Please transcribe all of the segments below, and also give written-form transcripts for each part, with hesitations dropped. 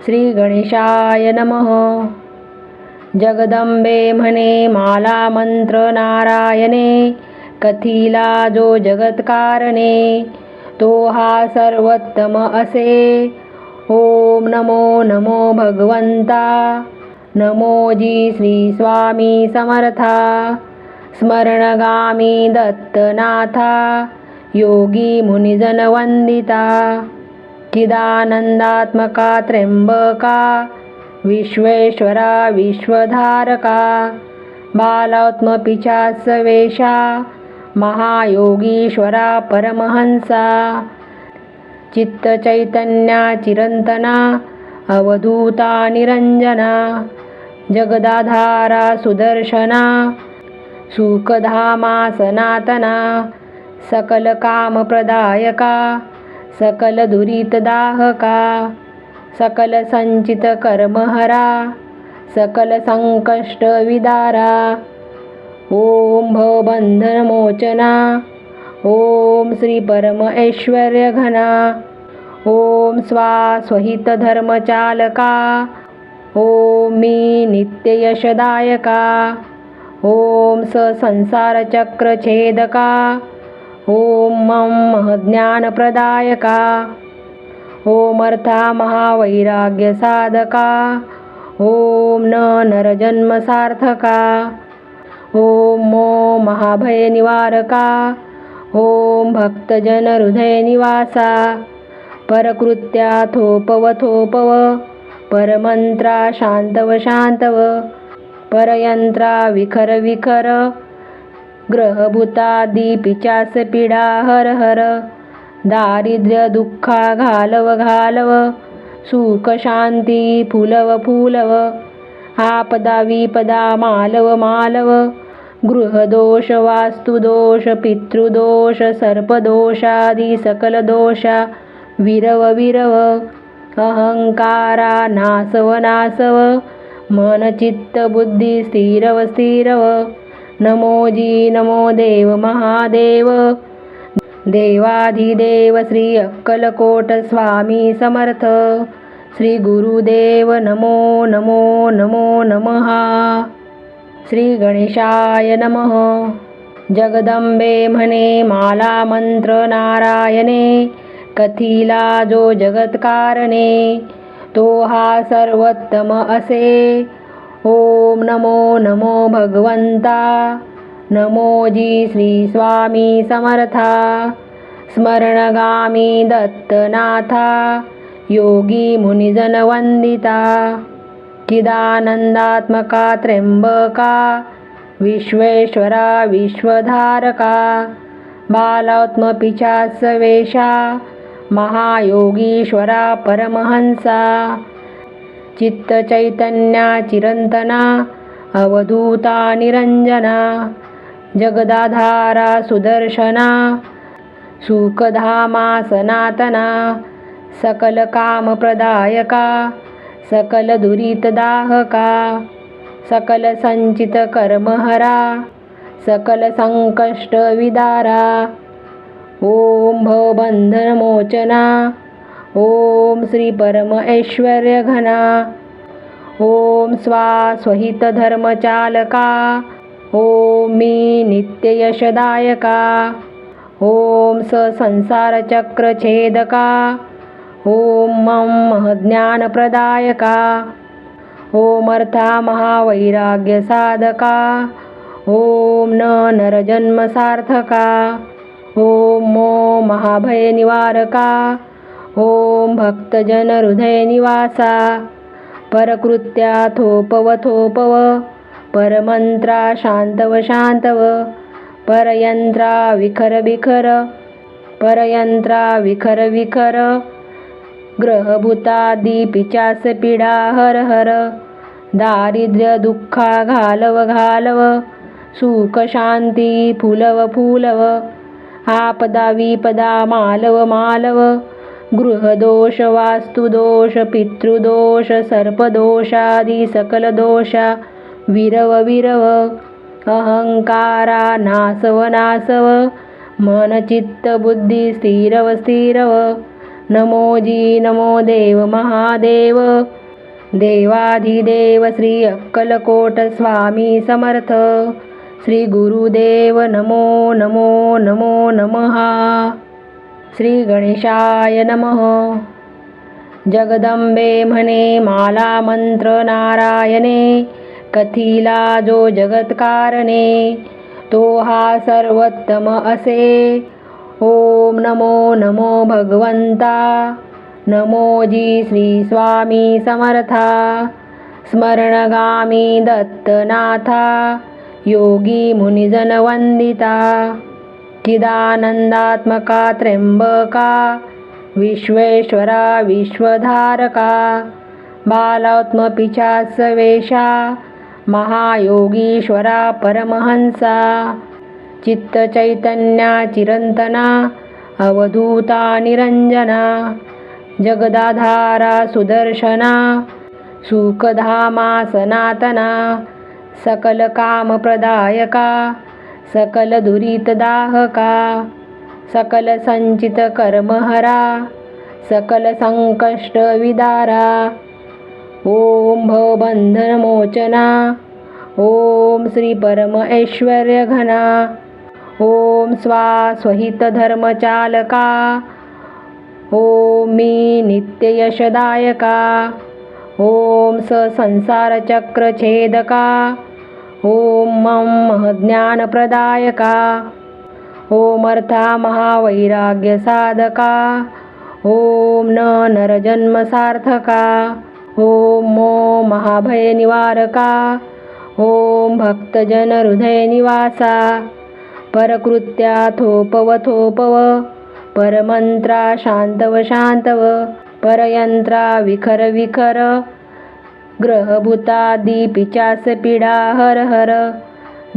श्री गणेशाय नमः. जगदंबे म्हणे माला मंत्र नारायणे, कथिला जो जगत्कारणे, तो हा सर्वोत्तम असे. ओम नमो नमो भगवंता, नमोजी श्री स्वामी समर्था. स्मरणगामी दत्तनाथा, योगी मुनिजन वंदिता. चिदानंदात्मका त्र्यंबका, विश्वेश्वरा विश्वधारका. बालात्मपिशाचवेषा, महायोगीश्वरा परमहंसा. चित्तचैतन्या चिरंतना, अवधूता निरंजना. जगदाधारा सुदर्शना, सुखधामा सनातना. सकल कामप्रदायका, सकल दुरितदाहका. सकल संचित कर्महरा, सकल संकष्ट विदारा. ओम भवबंधनमोचना, ओम श्री परम ऐश्वर्य घना. ओम स्वास्वहित धर्मचालका, ओम मी नित्य यशदायका. ओम संसार चक्र छेदका, ओम मम महज्ञानप्रदायका. ओम अर्था महावैराग्य साधका, ओम न नरजन्म सार्थका. ओम मो महाभय निवारका, ओम भक्तजन हृदय निवासा. परकृत्या थोपव थोपव, परमंत्रा शांतव शांतव. परयंत्रा विखर विखर, ग्रहभूतादी पिचास पीडा हर हर. दारिद्र्य दुःखा घालव घालव, सुख शांती फुलव फुलव. आपदा विपदा मालव मालव, गृहदोष वास्तुदोष पितृदोष सर्पदोषादी सकल दोषा विरव विरव. अहंकारा नासव नासव, मन चित्त बुद्धी स्थिरव स्थिरव. नमोजी नमो देव महादेव, देवाधिदेव श्री अक्कलकोट स्वामी समर्थ. श्री गुरुदेव नमो नमो नमो नमः. श्री गणेशाय नमः. जगदंबे म्हणे माला मंत्र नारायणे, कथिला जो जगत्कारणे, तो हा सर्वोत्तम असे. ओम नमो नमो भगवंता, नमोजी श्री स्वामी समर्था. स्मरणगामी दत्तनाथा, योगी मुनिजन वंदिता. चिदानंदात्मका त्र्यंबका, विश्वेश्वरा विश्वधारका. बालात्मपिशाचवेषा, महायोगीश्वरा परमहंसा. चित्तचैतन्या चिरंतना, अवधूता निरंजना. जगदाधारा सुदर्शना, सुखधामा सनातना. सकल कामप्रदायका, सकल दुरितदाहका. सकल संचित कर्महरा, सकल संकष्ट विदारा. ओम भवबंधनमोचना, ओम श्री परम ऐश्वर्य घना. ओम स्वास्वहित धर्मचालका, ओम मी नित्य यशदायका. ओम संसार चक्र छेदका, ओम मम महज्ञानप्रदायका. ओम अर्था महावैराग्य साधका, ओम न नरजन्म सार्थका. ओम मो महाभय निवारका, ओम भक्तजन हृदय निवासा. परकृत्या थोपव थोपव, परमंत्रा शांतव शांतव. परयंत्रा विखर विखर, परयंत्रा विखर विखर. ग्रहभूतादी पिचास पीडा हर हर. दारिद्र्य दुःखा घालव घालव, सुख शांती फुलव फुलव. आपदा विपदा मालव मालव, गृहदोष वास्तुदोष पितृदोष सर्पदोषादी सकल दोषा विरव विरव. अहंकारा नासव नासव, मन चित्त बुद्धी स्थिरव स्थिरव. नमोजी नमो देव महादेव. देवाधिदेव श्री अक्कलकोट स्वामी समर्थ. श्री गुरुदेव नमो नमो नमो नमः. श्री गणेशाय नमः. जगदंबे म्हणे माला मंत्र नारायणे, कथिला जो जगत्कारणे, तो हा सर्वोत्तम असे. ओम नमो नमो भगवंता. नमोजी श्री स्वामी समर्था. स्मरणगामी दत्तनाथा, योगी मुनिजन वंदिता. चिदानंदात्मका त्र्यंबका, विश्वेश्वरा विश्वधारका. बालात्मपिशाच वेशा, महायोगीश्वरा परमहंसा. चित्तचैतन्या चिरंतना, अवधूता निरंजना. जगदाधारा सुदर्शना, सुखधामा सनातना. सकल कामप्रदायका, सकल दुरितदाहका. सकल संचित कर्महरा, सकल संकष्ट विदारा. ओम भवबंधनमोचना. ओम श्री परम ऐश्वर्य घना. ओम स्वहित धर्मचालका. ओम मी नित्य यशदायका. ओम संसार चक्र छेदका. ओम मम महज्ञानप्रदायका. ओम अर्था महावैराग्य साधका. ओम न नरजन्म सार्थका. ओम मो महाभय निवारका. ओम भक्तजन हृदय निवासा. परकृत्या थोपव थोपव, परमंत्रा शांतव शांतव. परयंत्रा विखर विखर, ग्रहभूतादी पिशाच पीडा हर हर.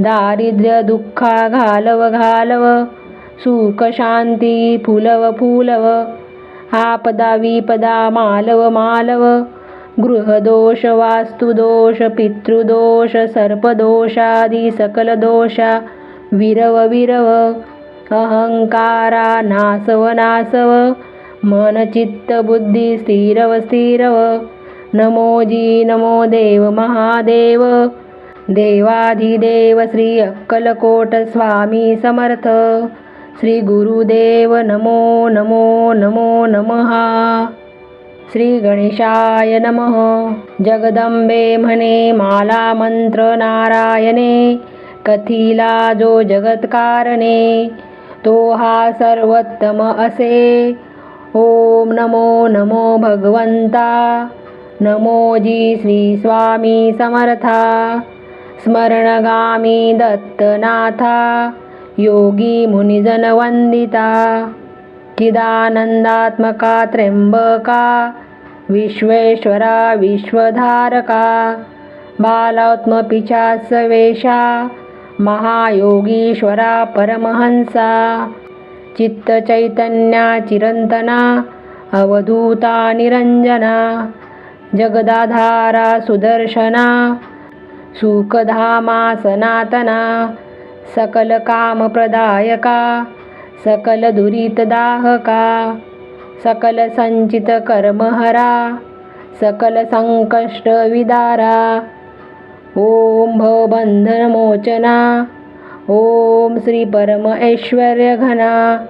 दारिद्र्य दुःखा घालव घालव, सुख शांती फुलव फुलव. आपदा विपदा मालव मालव. गृहदोष वास्तुदोष पितृदोष सर्पदोषादी सकल दोषा विरव विरव. अहंकारा नासव नासव, मन चित्त बुद्धी स्थिरव स्थिरव. नमोजी नमो देव महादेव. देवाधिदेव श्री अक्कलकोट स्वामी समर्थ. श्री गुरुदेव नमो नमो नमो नमः. श्री गणेशाय नमः. जगदंबे म्हणे माला मंत्र नारायणे, कथिला जो जगत्कारणे, तो हा सर्वोत्तम असे. ओम नमो नमो भगवंता. नमोजी श्री स्वामी समर्था. स्मरणगामी दत्तनाथा, योगी मुनिजन वंदिता. चिदानंदात्मका त्र्यंबका, विश्वेश्वरा विश्वधारका. बालात्मपिशाच वेशा, महायोगीश्वरा परमहंसा. चित्तचैतन्या चिरंतना, अवधूता निरंजना. जगदाधारा सुदर्शना, सुखधामा सनातना. सकल कामप्रदायका, सकल दुरितदाहका. सकल संचित कर्महरा, सकल संकष्ट विदारा. ओम भवबंधनमोचना. ओम श्री परम ऐश्वर्य घना.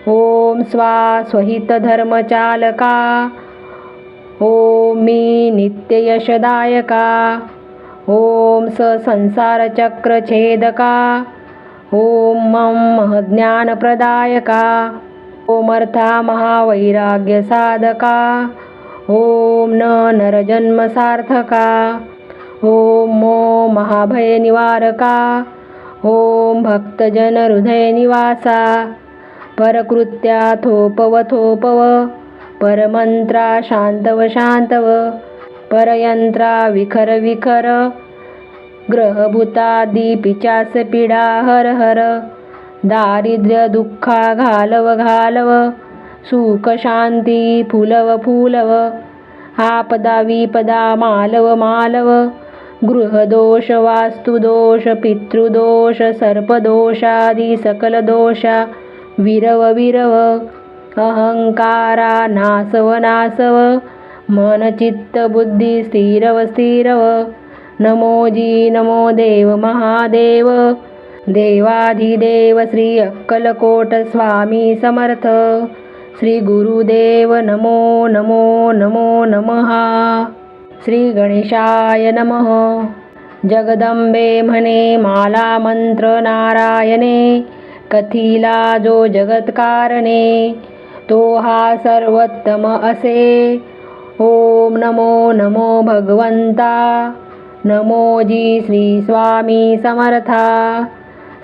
ओम स्वहित धर्मचालका. ओम मी नित्य यशदायका. ओम संसार चक्र छेदका. ओम मम महज्ञानप्रदायका. ओम अर्था महावैराग्य साधका. ओम न नरजन्म सार्थका. ओम मो महाभय निवारका. ओम भक्तजन हृदय निवासा. परकृत्या थोपव थोपव, परमंत्रा शांतव शांतव. परयंत्रा विखर विखर, ग्रहभूतादी पिशाच पीडा हर हर. दारिद्र्य दुःखा घालव घालव, सुख शांती फुलव फुलव. आपदा विपदा मालव मालव. गृहदोष वास्तुदोष पितृदोष सर्पदोषादी सकल दोषा विरव विरव. अहंकारा नासव नासव मन चित्त बुद्धी स्थिरव स्थिरव नमो जी नमो देव महादेव देवाधिदेव श्री अक्कलकोट स्वामी समर्थ श्री गुरुदेव नमो नमो नमो नमः श्री गणेशाय नमः जगदंबे म्हणे माला मंत्र नारायणे कथिला जो जगत्कारणे तो हा सर्वोत्तम असे ओम नमो नमो भगवंता नमो जी श्री स्वामी समर्था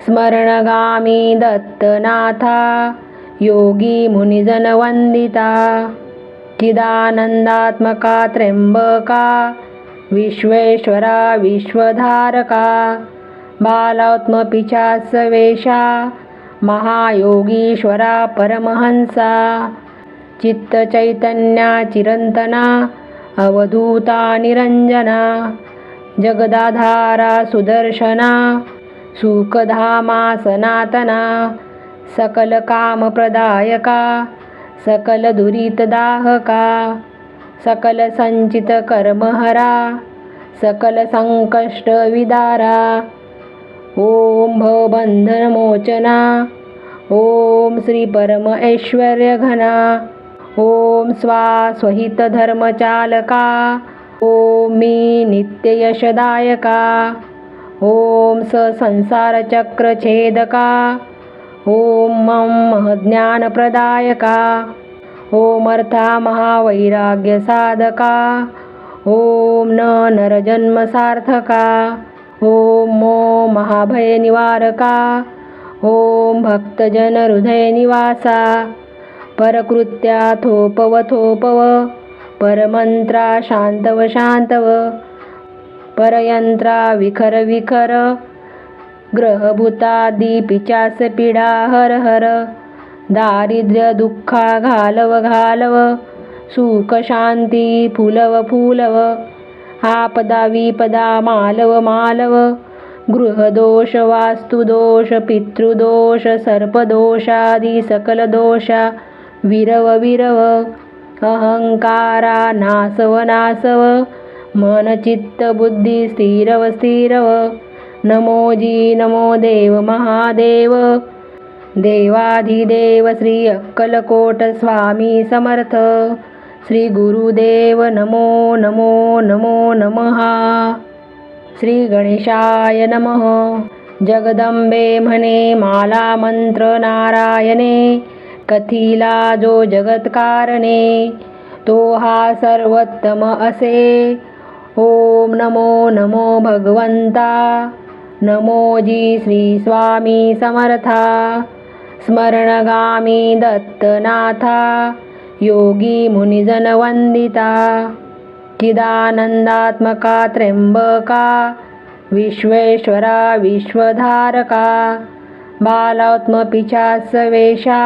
स्मरणगामी दत्तनाथा योगी मुनिजन वंदिता चिदानंदात्मका त्र्यंबका विश्वेश्वरा विश्वधारका बालात्मपिशाच वेशा महायोगीश्वरा परमहंसा चित्तचैतन्या चिरंतना अवधूता निरंजना जगदाधारा सुदर्शना सुखधामा सनातना सकल कामप्रदायका सकल दुरितदाहका सकल संचित कर्महरा सकल संकष्ट विदारा ओम भवबंधनमोचना ओम श्री परम ऐश्वर्य घना ओम स्वास्वहित धर्मचालका ओम मी नित्य यशदायका ओम स संसार चक्र छेदका ओम मम महज्ञानप्रदायका ओम अर्था महावैराग्य साधका ओम न नरजन्म सार्थका ओम मो महाभय निवारका ओम भक्तजन हृदय निवासा परकृत्या थोपव थोपव परमंत्रा शांतव शांतव परयंत्रा विखर विखर ग्रहभूतादी पिचास पीडा हर हर दारिद्र्य दुःखा घालव घालव सुख शांती फुलव फुलव आपदा विपदा मालव मालव गृहदोष वास्तुदोष पितृदोष सर्पदोषादी सकल दोषा विरव विरव अहंकारा नासव नासव मन चित्त बुद्धी स्थिरव स्थिरव नमो जी नमो देव महादेव देवाधिदेव श्री अक्कलकोट स्वामी समर्थ श्री गुरुदेव नमो नमो नमो नमः श्री गणेशाय नमः जगदंबे म्हणे माला मंत्र नारायणे कथिला जो जगत्कारणे तो हा सर्वोत्तम असे ओम नमो नमो भगवंता नमो जी श्री स्वामी समर्था स्मरणगामी दत्तनाथा योगी मुनिजन वंदिता चिदानंदात्मका त्र्यंबका विश्वेश्वरा विश्वधारका बालात्मपिशाच वेशा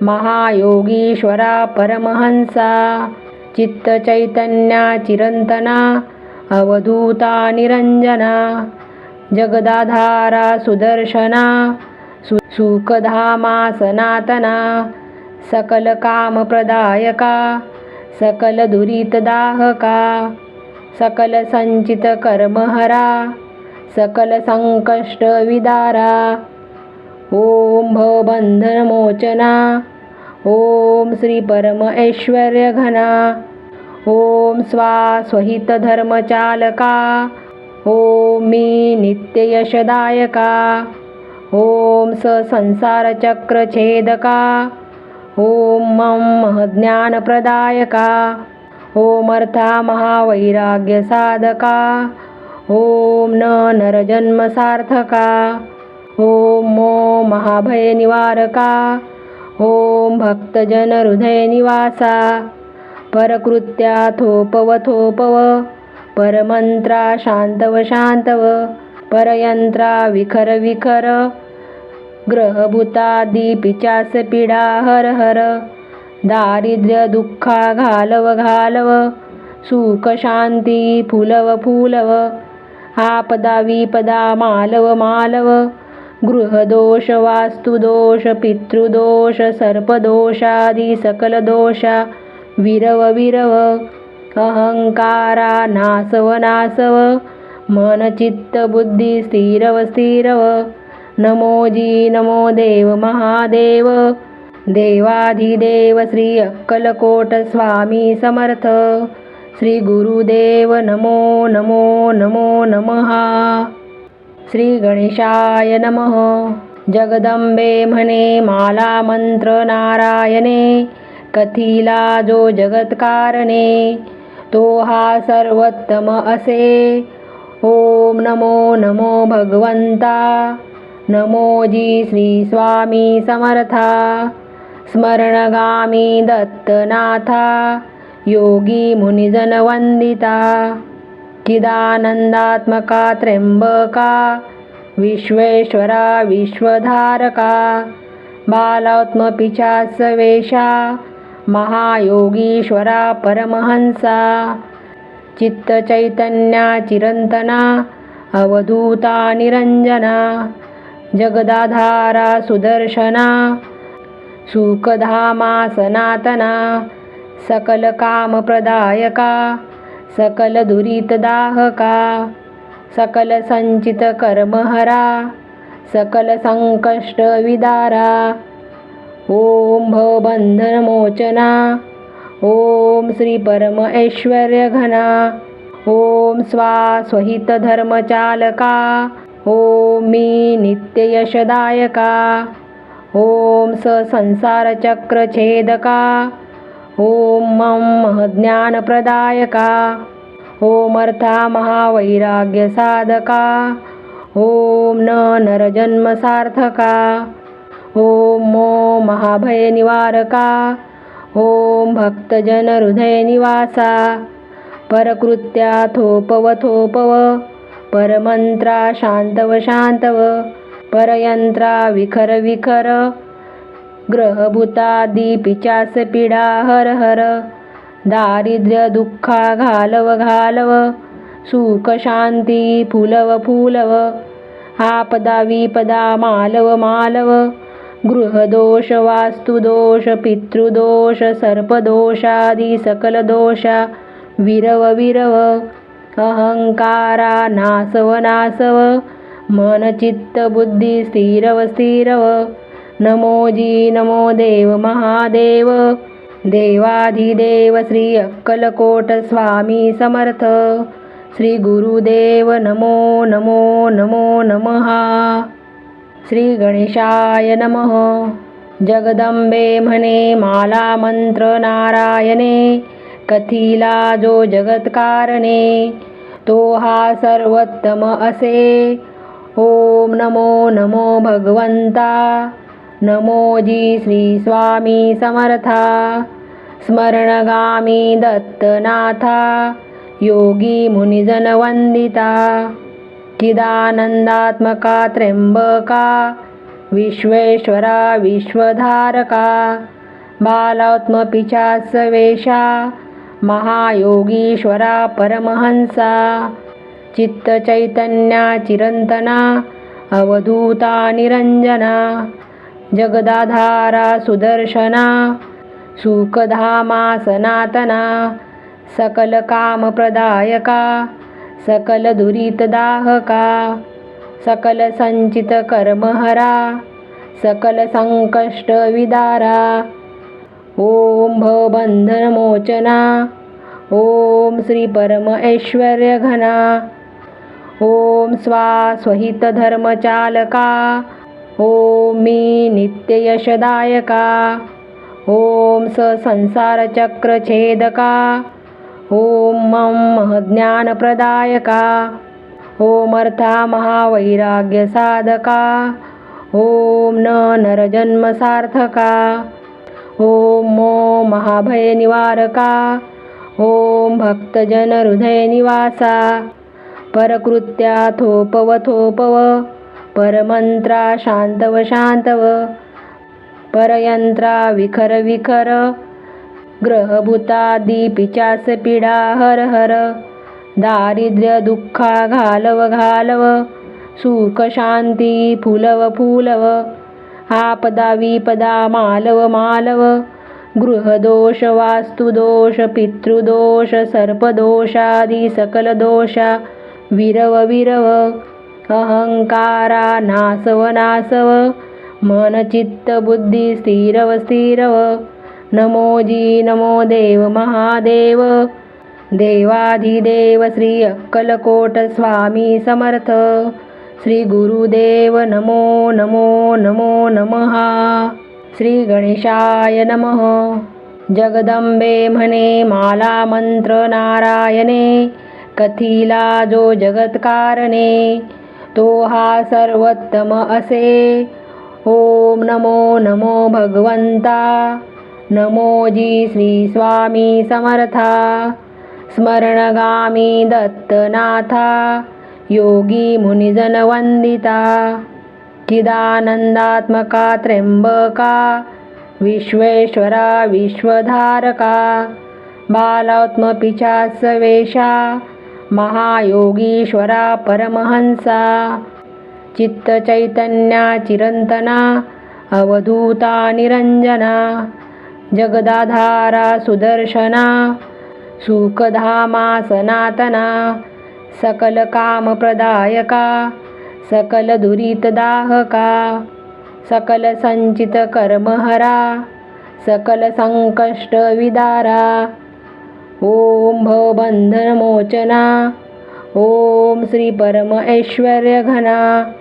महायोगीश्वरा परमहंसा चित्तचैतन्या चिरंतना अवधूता निरंजना जगदाधारा सुदर्शना सुखधामा सनातना सकल कामप्रदायका सकल दुरितदाहका सकल संचित कर्महरा सकल संकष्ट विदारा ओम भवबंधनमोचना ओम श्री परम ऐश्वर्य घना ओम स्वास्वहित धर्मचालका ओम मी नित्य यशदायका ओम स संसार चक्र छेदका ओम मम महज्ञानप्रदायका ओम अर्था महावैराग्य साधका ओम न नरजन्म सार्थका ओम मो महाभय निवारका ओम भक्तजन हृदय निवासा परकृत्या थोपव थोपव परमंत्रा शांतव शांतव परयंत्रा विखर विखर ग्रहभूतादी पिचास पीडा हर हर दारिद्र्य दुःखा घालव घालव सुख शांती फुलव फुलव आपदा विपदा मालव मालव गृहदोष वास्तुदोष पितृदोष सर्पदोषादी सकल दोषा विरव विरव अहंकारा नासव नासव मन चित्त बुद्धी स्थिरव स्थिरव नमो जी नमो देव महादेव देवाधिदेव श्री अक्कलकोट स्वामी समर्थ श्री गुरुदेव नमो नमो नमो नमः श्री गणेशाय नमः जगदंबे म्हणे माला मंत्र नारायणे कथिला जो जगत्कारणे तो हा सर्वोत्तम असे ओम नमो नमो भगवंता नमो जी श्री स्वामी समर्था स्मरणगामी दत्तनाथा योगी मुनिजन वंदिता चिदानंदात्मका त्र्यंबका विश्वेश्वरा विश्वधारका बालात्म पिशाचवेशा महायोगीश्वरा परमहंसा चित्तचैतन्या चिरंतना अवधूता निरंजना जगदाधारा सुदर्शना सुखधामा सनातना सकल कामप्रदायका सकल दुरितदाहका सकल संचित कर्महरा सकल संकष्ट विदारा ओम भवबंधनमोचना ओम श्री परम ऐश्वर्य घना ओम स्वास्वहित धर्मचालका ओम मी नित्य यशदायका ओम स संसार चक्र छेदका ओम मम महज्ञानप्रदायका ओम अर्था महावैराग्य साधका ओम न नरजन्म सार्थका ओम मो महाभय निवारका ओम भक्तजन हृदय निवासा परकृत्या थोपव थोपव परमंत्रा शांतव शांतव परयंत्रा विखर विखर ग्रहभूतादी पिचास पीडा हर हर दारिद्र्य दुःखा घालव घालव सुख शांती फुलव फुलव आपदा विपदा मालव मालव गृहदोष वास्तुदोष पितृदोष सर्पदोषादी सकल दोषा विरव विरव अहंकारा नासव नासव मन चित्त बुद्धी स्थिरव स्थिरव नमो जी नमो देव महादेव देवाधिदेव श्री अक्कलकोट स्वामी समर्थ श्री गुरुदेव नमो नमो नमो नमः श्री गणेशाय नमः जगदंबे म्हणे माला मंत्र नारायणे कथिला जो जगत्कारणे तो हा सर्वोत्तम असे ओम नमो नमो भगवंता नमो जी श्री स्वामी समर्था स्मरणगामी दत्तनाथा योगी मुनिजन वंदिता चिदानंदात्मका त्र्यंबका विश्वेश्वरा विश्वधारका बालात्म पिशाचवेशा महायोगीश्वरा परमहंसा चित्तचैतन्या चिरंतना अवधूता निरंजना जगदाधारा सुदर्शना सुखधामा सनातना सकल कामप्रदायका सकल दुरितदाहका सकल संचित कर्महरा सकल संकष्ट विदारा ओम भवबंधनमोचना ओम श्री परम ऐश्वर्य घना ओम स्वास्वहित धर्मचालका ओम मी नित्य यशदायका ओम स संसार चक्र छेदका ओम मम महज्ञानप्रदायका ओम अर्था महावैराग्य साधका ओम न नरजन्म सार्थका ओम मो महाभय निवारका ओम भक्तजन हृदय निवासा परकृत्या थोपव थोपव परमंत्रा शांतव शांतव परयंत्रा विखर विखर ग्रहभूतादी पिचास पीडा हर हर दारिद्र्य दुःखा घालव घालव सुख शांती फुलव फुलव. आपदा विपदा मालव मालव. गृहदोष वास्तुदोष पितृदोष सर्पदोषादी सकल दोषा विरव विरव. अहंकारा नासव नासव. मन चित्त बुद्धी स्थिरव स्थिरव. नमोजी नमो देव महादेव. देवाधिदेव श्री अक्कलकोट स्वामी समर्थ. श्री गुरुदेव नमो नमो नमो नमः. श्री गणेशाय नमः. जगदंबे म्हणे माला मंत्र नारायणे. कथिला जो जगत्कारणे तो हा सर्वोत्तम असे. ओम नमो नमो भगवंता. नमोजी श्री स्वामी समर्था. स्मरणगामी दत्तनाथा. योगी मुनिजन वंदिता. चिदानंदात्मका त्र्यंबका. विश्वेश्वरा विश्वधारका. बालात्म पिशाच वेशा. महायोगीश्वरा परमहंसा. चित्त चैतन्या चिरंतना. अवधूता निरंजना. जगदाधारा सुदर्शना. सुखधामा सनातना. सकल काम प्रदायका. सकल दुरित दाहका. सकल संचित कर्महरा. सकल संकष्ट विदारा. ओम भवबंधन मोचना. ओम श्री परम ऐश्वर्य घना.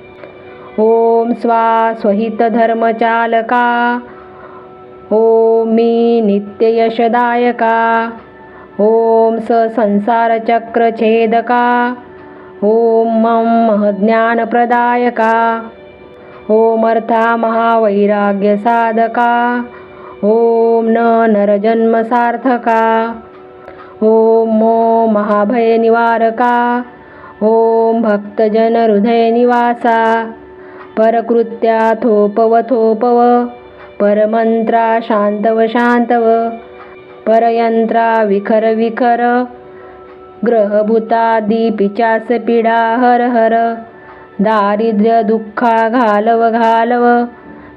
ओम स्वास्वहित धर्मचालका. ओम मी नित्य यशदायका. ओम स संसार चक्र छेदका. ओम मम महज्ञान प्रदायका. ओम अर्था महावैराग्य साधका. ओम न नरजन्म सार्थका. ओम मो महाभय निवारका. ओम भक्तजन हृदय निवासा. परकृत्या थोपव थोपव. परमंत्रा शांतव शांतव. परयंत्रा विखर विखर. ग्रहभूतादी पिचास पीडा हर हर. दारिद्र्य दुःखा घालव घालव.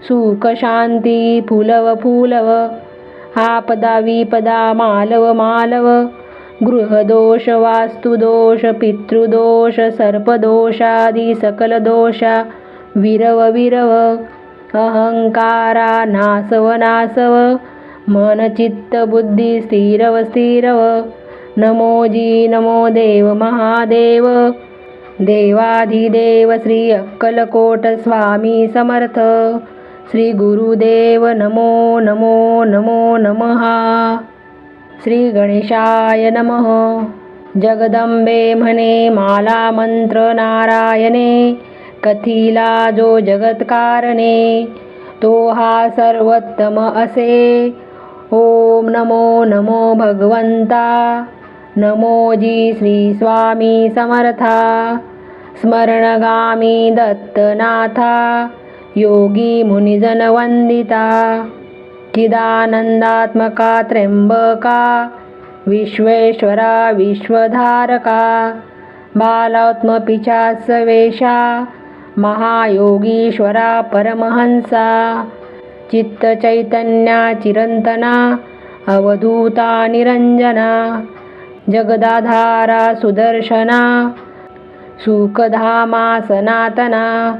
सुख शांती फुलव फुलव. आपदा विपदा मालव मालव. गृहदोष वास्तुदोष पितृदोष सर्पदोषादी सकल दोषा विरव विरव. अहंकारा नासव नासव. मन चित्त बुद्धी स्थिरव स्थिरव. नमोजी नमो देव महादेव. देवाधिदेव श्री अक्कलकोट स्वामी समर्थ. श्री गुरुदेव नमो नमो नमो नमः. श्री गणेशाय नमः. जगदंबे म्हणे माला मंत्र नारायणे. कथिला जो जगत्कारणे तो हा सर्वोत्तम असे. ओम नमो नमो भगवंता. नमोजी श्री स्वामी समर्था. स्मरणगामी दत्तनाथा. योगी मुनिजन वंदिता. चिदानंदात्मका त्र्यंबका. विश्वेश्वरा विश्वधारका. बालात्म पिशाच वेशा. महायोगीश्वरा परमहंसा. चित्त चैतन्या चिरंतना. अवधूता निरंजना. जगदाधारा सुदर्शना. सुखधामा सनातना.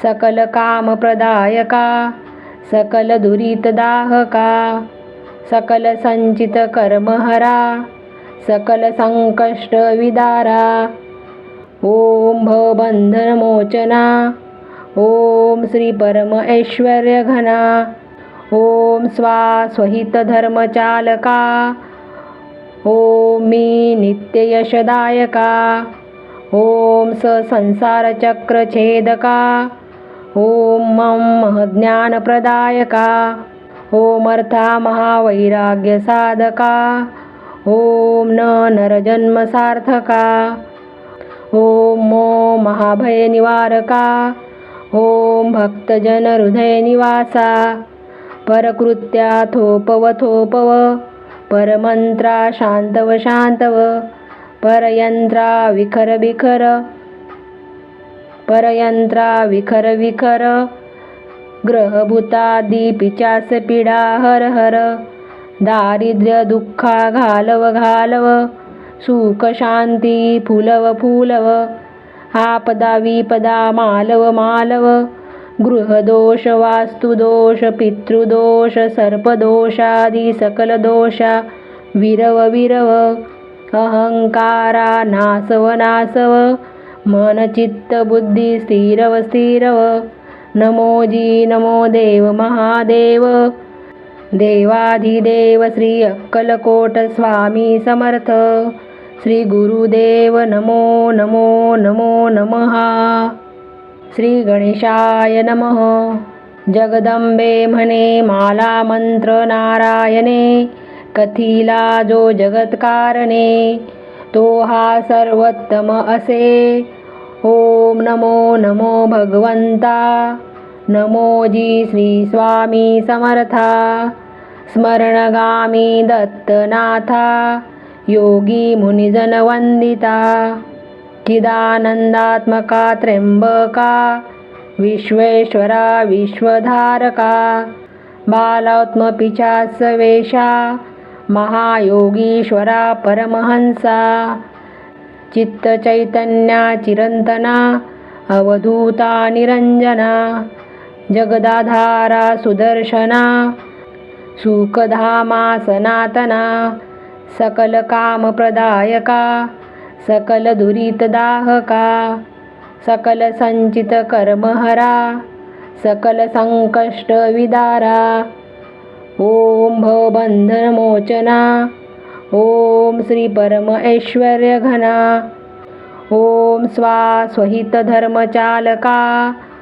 सकल काम प्रदायका. सकल दुरित दाहका. सकल संचित कर्महरा. सकल संकष्ट विदारा. ओम भवबंधन मोचना. ओम श्री परम ऐश्वर्य घना. ओम स्वास्वहित धर्मचालका. ओम मी नित्य यशदायका. ओम स संसार चक्र छेदका. ओम मम महज्ञान प्रदायका. ओम अर्था महावैराग्य साधका. ओम न नरजन्म सार्थका. ओम मो महाभय निवारका. ओम भक्तजन हृदय निवासा. परकृत्या थोपव थोपव. परमंत्रा शांतव शांतव. परयंत्रा विखर विखर. परयंत्रा विखर विखर ग्रहभूतादी पिचास पीडा हर हर दारिद्र्य दुःखा घालव घालव सुख शांती फुलव फुलव आपदा विपदा मालव मालव गृहदोष वास्तुदोष पितृदोष सर्पदोषादी सकल दोषा विरव विरव अहंकारा नासव नासव मन चित्त बुद्धी स्थिरव स्थिरव नमो जी नमो देव महादेव देवाधिदेव श्री अक्कलकोट स्वामी समर्थ श्री गुरुदेव नमो नमो नमो नमः श्री गणेशाय नमः जगदंबे म्हणे माला मंत्र नारायणे कथिला जो जगत्कारणे तो हा सर्वोत्तम असे ओम नमो नमो भगवंता नमो जी श्री स्वामी समर्था स्मरणगामी दत्तनाथा योगी मुनिजन वंदिता चिदानंदात्मका त्र्यंबका विश्वेश्वरा विश्वधारका बालात्म पिशाच वेशा महायोगीश्वरा परमहंसा चित्त चैतन्या चिरंतना अवधूता निरंजना जगदाधारा सुदर्शना सुखधामा सनातना सकल कामप्रदायका सकल दुरितदाहका सकल संचित कर्महरा सकल संकष्ट विदारा ओम भवबंधनमोचना ओम श्री परम ऐश्वर्य घना ओम स्वहित धर्मचालका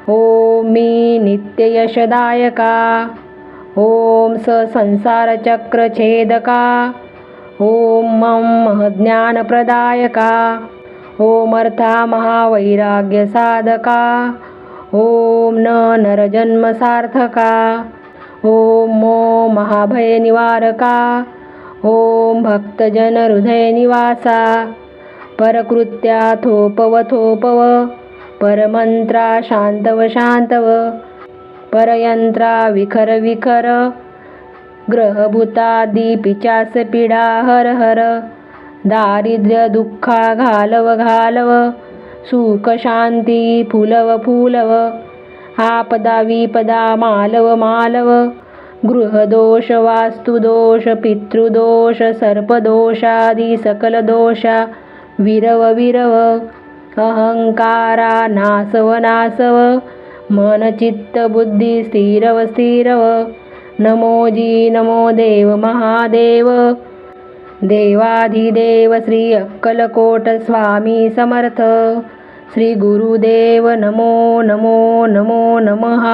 ओम मी नित्य यशदायका ओम संसार चक्र छेदका ओम मम महज्ञानप्रदायका ओम अर्था महावैराग्य साधका ओम न नरजन्म सार्थका ओम मो महाभय निवारका ओम भक्तजन हृदय निवासा परकृत्या थोपव थोपव परमंत्रा शांतव शांतव परयंत्रा विखर विखर ग्रहभूतादी पिचास पीडा हर हर दारिद्र्य दुःखा घालव घालव सुख शांती फुलव फुलव आपदा विपदा मालव मालव गृहदोष वास्तुदोष पितृदोष सर्पदोषादी सकल दोषा विरव विरव अहंकारा नासव नासव मन चित्त बुद्धी स्थिरव स्थिरव नमो जी नमो देव महादेव देवाधिदेव श्री अक्कलकोट स्वामी समर्थ श्री गुरुदेव नमो नमो नमो नमः।